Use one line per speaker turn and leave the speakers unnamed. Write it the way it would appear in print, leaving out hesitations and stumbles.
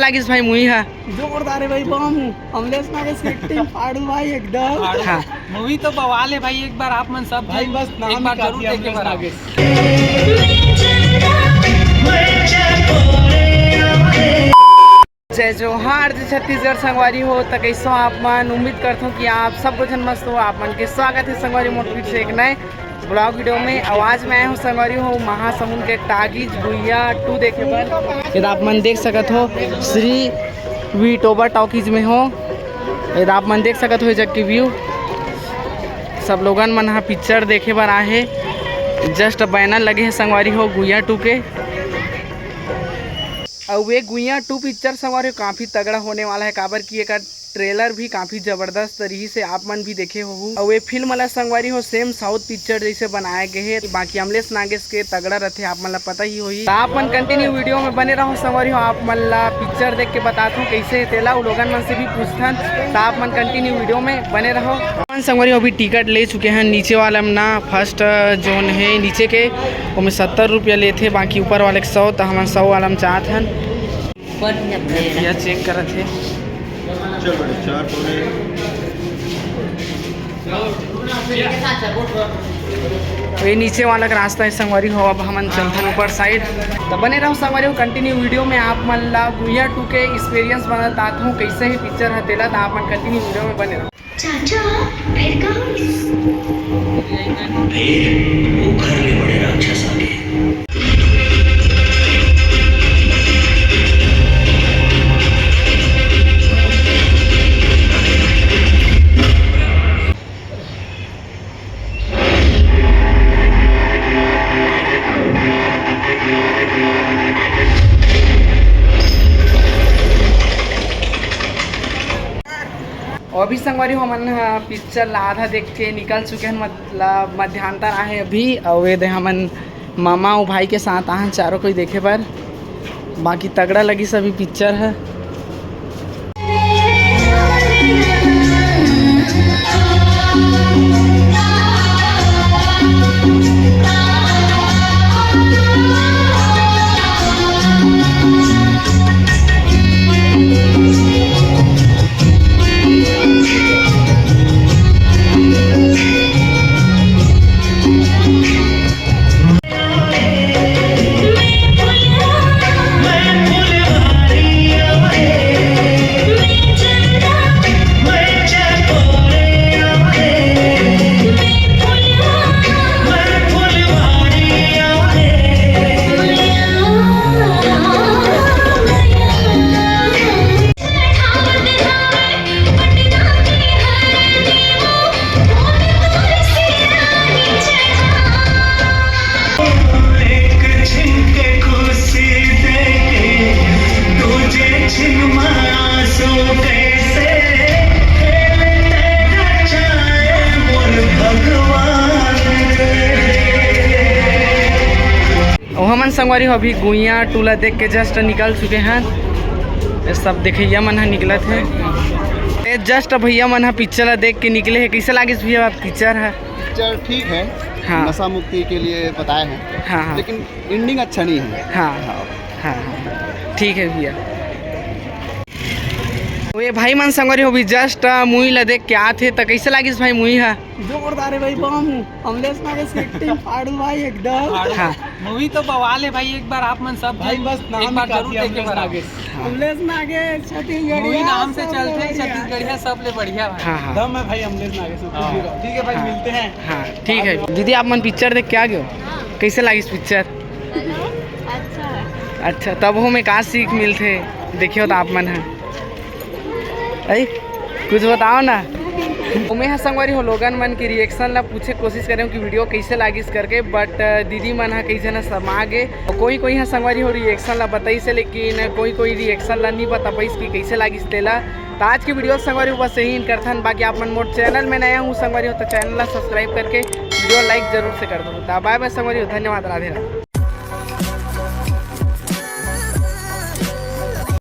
लागिस भाई मूवी हा?
जोरदार है भाई, बम अमलेश नागेश एक्टिंग फाड़ू भाई एकदम।
हाँ
मूवी तो बवाल है भाई, एक बार आप मन सब
भाई बस नाम
एक बार
ही
जरूर
काफी
देखे
अमलेश
नागेश।
जय जोहार जय छत्तीसगढ़ संगवारी हो तो कैसो आप मन। उम्मीद करता हूँ कि आप सब कुछ मस्त हो। आप मन के स्वागत है संगवारी मोटवीट से एक नए ब्लॉग वीडियो में। आवाज़ में आया हूँ संगवारी हो महासमुंद के टागीज गुइया 2 देखे पर। यदि आप मन देख सकत हो श्री वी टोबा टॉकीज में हो। यदि आप मन देख सकत हो जग के व्यू सब लोगन मन यहाँ पिक्चर देखे बर आए है। जस्ट बैनर लगे है संगवारी हो गुइया 2 के। और वे गुइया 2 पिक्चर संगवारी काफ़ी तगड़ा होने वाला है, काबर की एक ट्रेलर भी काफ़ी ज़बरदस्त तरीके से आप मन भी देखे हो। और वे फिल्म वाला संगवारी हो सेम साउथ पिक्चर जैसे बनाए गए हैं। बाकी अमलेश नागेश के तगड़ा रहते आप मन पता ही होई। तो आप मन कंटिन्यू वीडियो में बने रहो संगवारी हो। आप मन ला पिक्चर देख के बताता हूँ कैसे तेला वो लोगन मन से भी पूछथन। तो आप मन कंटिन्यू वीडियो में बने रहो। संगवारी अभी टिकट ले चुके हैं नीचे वाला में ना। फर्स्ट जोन है नीचे के वो में 70 रुपया लेते, बाकी ऊपर वाले 100। तो हम 100 वाला में चाहत हन या चेक करत थे। ये नीचे वाला का रास्ता है संगवारी हो। अब हम चलते ऊपर साइड। तो बने रहो संगवारी हो कंटिन्यू वीडियो में। आप मन ला गुइया 2 के एक्सपीरियंस बताता हूँ कैसे ही पिक्चर है तेला। तो आप मन कंटिन्यू वीडियो में बने रहो।
चाचा फिर वो घर में बड़े राक्षस आ गए।
और अभी संगवारी हो मन पिक्चर आधा देख के निकल चुके हैं, मतलब मध्यांतर आहे अभी। और वे हमन मामा और भाई के साथ आए चारों कोई देखे पर। बाकी तगड़ा लगी सभी पिक्चर है। हमन संगवारी हो अभी गुइया 2 ला देख के जस्ट निकल चुके हैं। सब देखिया मन निकलत है। जस्ट भैया मन पिक्चर ला देख के निकले है। कैसे लागे भैया पिक्चर है?
पिक्चर ठीक है।
हाँ।
नशा मुक्ति के लिए बताए हैं।
हाँ हाँ।
लेकिन एंडिंग अच्छा नहीं है।
हाँ हाँ हाँ ठीक है भैया। वे भाई मन संगवारी हो भी जस्ट मूवी ला देख के आते तो कैसे लागिस भाई मूवी है?
जोरदार है भाई, बम अमलेश नागेश एक्टिंग फाड़ू भाई एकदम।
हाँ
मूवी तो बवाल है भाई, एक बार आप मन सब
भाई बस नाम
एक बार
ही
जरूर
काफी
देखे
अमलेश नागेश।
हाँ।
अमलेश नागेश छत्तीसगढ़
मूवी नाम से चलते हैं छत्तीसगढ़िया सबले बढ़िया भाई।
हाँ हाँ
दम है भाई अमलेश नागेश। ठीक है भाई,
हाँ।
मिलते हैं।
हाँ ठीक है दीदी। आप मन पिक्चर देख के आ गए हो? कैसे लागिस पिक्चर? अच्छा तब हो में का सीख मिलते देखियो तो आप मन है अरे कुछ बताओ ना। मैं संगवारी हो लोगन मन की रिएक्शन ला पूछे कोशिश करें कि वीडियो कैसे लागिस करके। बट दीदी मन है कैसे ना समा गे। कोई कोई है संगवारी हो रिएक्शन ला बताई से, लेकिन कोई कोई रिएक्शन ला नहीं बता पाइस कि कैसे लागिस तेला। तो आज की वीडियो संगवारी बस यही करथन। बाकी आप मन मोट चैनल में नया हूँ संगवारी हो तो चैनल ला सब्सक्राइब करके वीडियो लाइक जरूर से कर दो। बाय बाय संगवारी हो, धन्यवाद, राधे राधे।